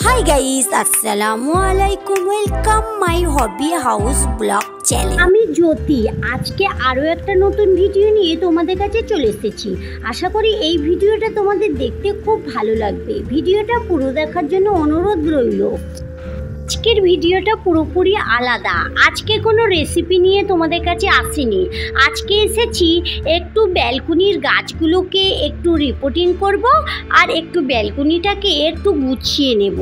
Hi guys, আসসালামু আলাইকুম। Welcome my hobby house blog channel. আমি জ্যোতি। আজকে আরও একটা নতুন ভিডিও নিয়ে তোমাদের কাছে চলে এসেছি। আশা করি এই ভিডিওটা তোমাদের দেখতে খুব ভালো লাগবে। ভিডিওটা পুরো দেখার জন্য অনুরোধ রইল। আজকের ভিডিওটা পুরোপুরি আলাদা। আজকে কোনো রেসিপি নিয়ে তোমাদের কাছে আসিনি। আজকে এসেছি একটু ব্যালকনির গাছগুলোকে একটু রিপোর্টিং করব আর একটু ব্যালকনিটাকে একটু গুছিয়ে নেব।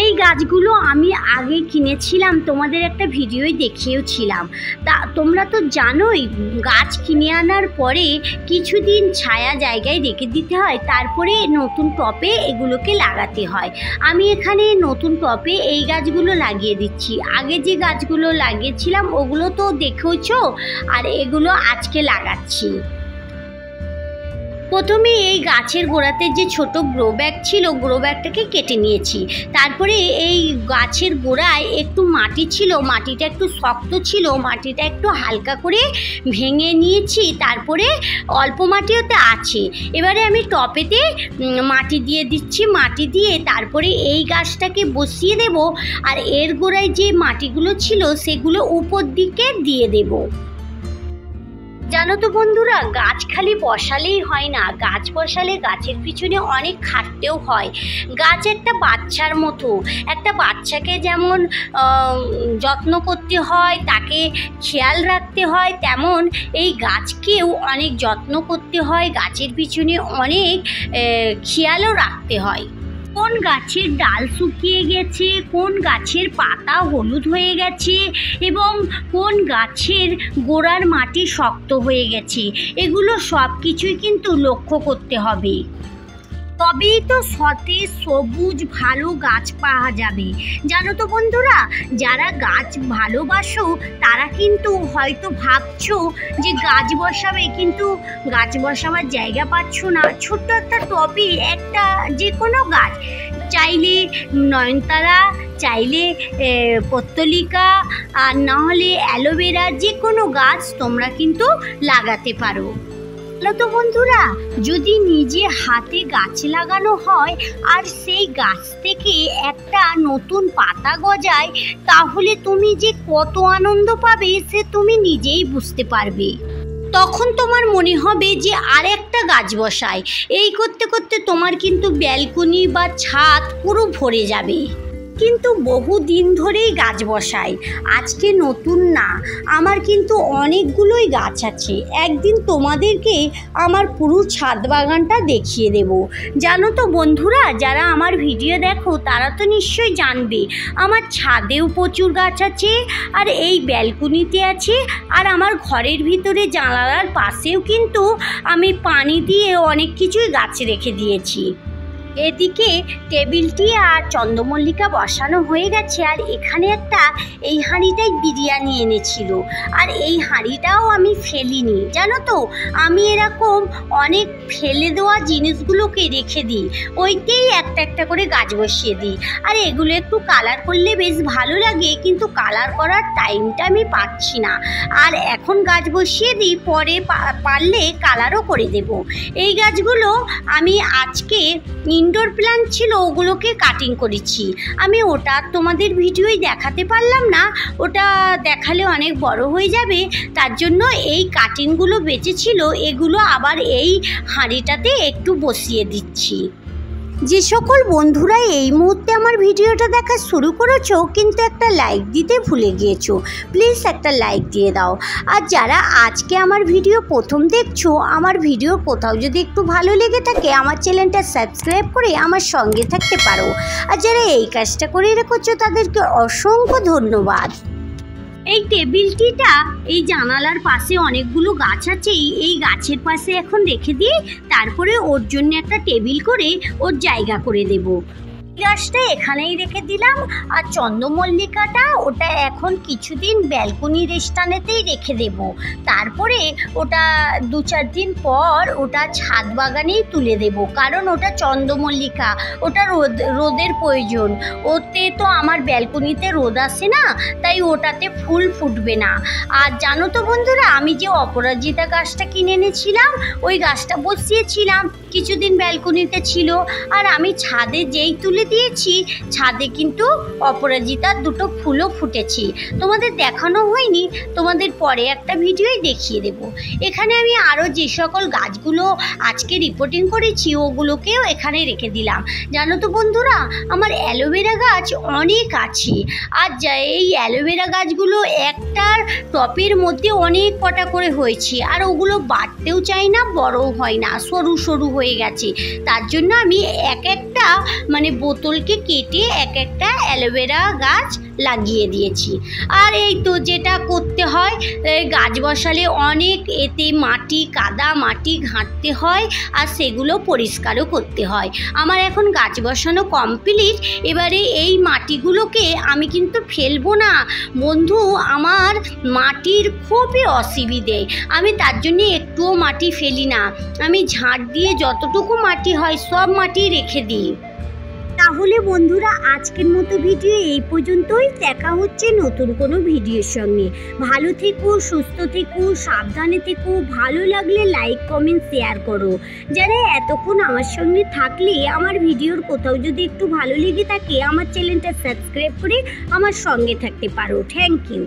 এই গাছগুলো আমি আগে কিনেছিলাম, তোমাদের একটা ভিডিওই দেখিয়েওছিলাম। তা তোমরা তো জানোই, গাছ কিনে আনার পরে কিছুদিন ছায়া জায়গায় রেখে দিতে হয়, তারপরে নতুন টবে এগুলোকে লাগাতে হয়। আমি এখানে নতুন টবে এই গাছগুলো লাগিয়ে দিচ্ছি। আগে যে গাছগুলো লাগিয়েছিলাম ওগুলো তো দেখেওছো, আর এগুলো আজকে লাগাচ্ছি। প্রথমে এই গাছের গোড়াতে যে ছোট গ্রো ব্যাগ ছিল, গ্রো ব্যাগটাকে কেটে নিয়েছি। তারপরে এই গাছের গোড়ায় একটু মাটি ছিল, মাটিটা একটু শক্ত ছিল, মাটিটা একটু হালকা করে ভেঙে নিয়েছি। তারপরে অল্প মাটি ওতে আছে। এবারে আমি টবেতে মাটি দিয়ে দিচ্ছি। মাটি দিয়ে তারপরে এই গাছটাকে বসিয়ে দেব, আর এর গোড়ায় যে মাটিগুলো ছিল সেগুলো উপর দিকে দিয়ে দেব। জানো তো বন্ধুরা, গাছ খালি বসালেই হয় না, গাছ বসালে গাছের পিছনে অনেক খাটতেও হয়। গাছ একটা বাচ্চার মতো, একটা বাচ্চাকে যেমন যত্ন করতে হয়, তাকে খেয়াল রাখতে হয়, তেমন এই গাছকেও অনেক যত্ন করতে হয়, গাছের পিছনে অনেক খেয়ালও রাখতে হয়। কোন গাছের ডাল শুকিয়ে গেছে, কোন গাছের পাতা হলুদ হয়ে গেছে, এবং কোন গাছের গোড়ার মাটি শক্ত হয়ে গেছে, এগুলো সব কিছুই কিন্তু লক্ষ্য করতে হবে। তবেই তো সতেজ সবুজ ভালো গাছ পাওয়া যাবে। জানো তো বন্ধুরা, যারা গাছ ভালোবাসো তারা কিন্তু হয়তো ভাবছো যে গাছ বসাবে, কিন্তু গাছ বসাবার জায়গা পাচ্ছ না। ছোট্ট একটা টবে একটা যে কোনো গাছ, চাইলে নয়নতারা, চাইলে পত্তলিকা, আর নাহলে অ্যালোভেরা, যে কোনো গাছ তোমরা কিন্তু লাগাতে পারো। তো বন্ধুরা, যদি নিজে হাতে গাছ লাগানো হয় আর সেই গাছ থেকে একটা নতুন পাতা গজায়, তাহলে তুমি যে কত আনন্দ পাবে সে তুমি নিজেই বুঝতে পারবে। তখন তোমার মনে হবে যে আর একটা গাছ বসায়। এই করতে করতে তোমার কিন্তু ব্যালকনি বা ছাদ পুরো ভরে যাবে। কিন্তু বহু দিন ধরেই গাছ বসাই, আজকে নতুন না। আমার কিন্তু অনেকগুলোই গাছ আছে। একদিন তোমাদেরকে আমার পুরো ছাদ বাগানটা দেখিয়ে দেব। জানো তো বন্ধুরা, যারা আমার ভিডিও দেখো তারা তো নিশ্চয়ই জানবে আমার ছাদেও প্রচুর গাছ আছে, আর এই ব্যালকনিতে আছে, আর আমার ঘরের ভিতরে জানালার পাশেও কিন্তু আমি পানি দিয়ে অনেক কিছুই গাছ রেখে দিয়েছি। এদিকে টেবিলটি আর চন্দ্রমল্লিকা বসানো হয়ে গেছে, আর এখানে একটা এই হাঁড়িটাই বিরিয়ানি এনেছিল, আর এই হাঁড়িটাও আমি ফেলিনি। জানো তো, আমি এরকম অনেক ফেলে দেওয়া জিনিসগুলোকে রেখে দিই, ওইতেই একটা একটা করে গাছ বসিয়ে দিই। আর এগুলো একটু কালার করলে বেশ ভালো লাগে, কিন্তু কালার করার টাইমটা আমি পাচ্ছি না। আর এখন গাছ বসিয়ে দিই, পরে পারলে কালারও করে দেব। এই গাছগুলো আমি আজকে ইনডোর প্ল্যান্ট ছিল, ওগুলোকে কাটিং করেছি আমি। ওটা তোমাদের ভিডিওই দেখাতে পারলাম না, ওটা দেখালে অনেক বড় হয়ে যাবে। তার জন্য এই কাটিংগুলো বেঁচেছিল, এগুলো আবার এই হাঁড়িটাতে একটু বসিয়ে দিচ্ছি। যে সকল বন্ধুরা এই মুহূর্তে আমার ভিডিওটা দেখা শুরু করেছো কিন্তু একটা লাইক দিতে ভুলে গিয়েছো, প্লিজ একটা লাইক দিয়ে দাও। আর যারা আজকে আমার ভিডিও প্রথম দেখছো, আমার ভিডিও কোথাও যদি একটু ভালো লেগে থাকে আমার চ্যানেলটা সাবস্ক্রাইব করে আমার সঙ্গে থাকতে পারো। আর যারা এই কাজটা করে রেখেছো তাদেরকে অসংখ্য ধন্যবাদ। এই টেবিলটিটা এই জানালার পাশে অনেকগুলো গাছ আছে, এই গাছের পাশে এখন রেখে দিয়ে তারপরে ওর জন্য একটা টেবিল করে ওর জায়গা করে দেব। গাছটা এখানেই রেখে দিলাম, আর চন্দ্রমল্লিকাটা ওটা এখন কিছুদিন ব্যালকনির স্থানেতেই রেখে দেব। তারপরে ওটা 2-4 দিন পর ওটা ছাদ বাগানেই তুলে দেব, কারণ ওটা চন্দ্রমল্লিকা, ওটা রোদের প্রয়োজন। ওতে তো আমার ব্যালকনিতে রোদ আসে না, তাই ওটাতে ফুল ফুটবে না। আর জানো তো বন্ধুরা, আমি যে অপরাজিতা গাছটা কিনে এনেছিলাম, ওই গাছটা বসিয়েছিলাম, কিছুদিন ব্যালকনিতে ছিল, আর আমি ছাদে যেই তুলে তুলে দিয়েছি, ছাদে কিন্তু অপরাজিতার দুটো ফুলও ফুটেছে। তোমাদের দেখানো হয়নি, তোমাদের পরে একটা ভিডিওই দেখিয়ে দেব। এখানে আমি আরও যে সকল গাছগুলো আজকে রিপোর্টিং করেছি ওগুলোকেও এখানে রেখে দিলাম। জানো তো বন্ধুরা, আমার অ্যালোভেরা গাছ অনেক আছে। আর এই অ্যালোভেরা গাছগুলো একটার টপের মধ্যে অনেক কটা করে হয়েছে, আর ওগুলো বাড়তেও চায় না, বড়ও হয় না, সরু সরু হয়ে গেছে। তার জন্য আমি এক একটা বোতলকে কেটে এক একটা অ্যালোভেরা গাছ লাগিয়ে দিয়েছি। আর এই তো যেটা করতে হয়, গাছ বসালে অনেক এতে মাটি, কাদা মাটি ঘাঁটতে হয়, আর সেগুলো পরিষ্কারও করতে হয়। আমার এখন গাছ বসানো কমপ্লিট। এবারে এই মাটিগুলোকে আমি কিন্তু ফেলবো না বন্ধু, আমার মাটির খুবই অসুবিধে। আমি তার জন্য একটুও মাটি ফেলি না, আমি ঝাড় দিয়ে যতটুকু মাটি হয় সব মাটি রেখে দিই। তাহলে বন্ধুরা আজকের মতো ভিডিও এই পর্যন্তই। দেখা হচ্ছে নতুন কোনো ভিডিওর সঙ্গে। ভালো থেকো, সুস্থ থেকো, সাবধানে থেকো। ভালো লাগলে লাইক কমেন্ট শেয়ার করো। যারা এতক্ষণ আমার সঙ্গে থাকলে, আমার ভিডিওর কোথাও যদি একটু ভালো লেগে থাকে, আমার চ্যানেলটা সাবস্ক্রাইব করে আমার সঙ্গে থাকতে পারো। Thank you.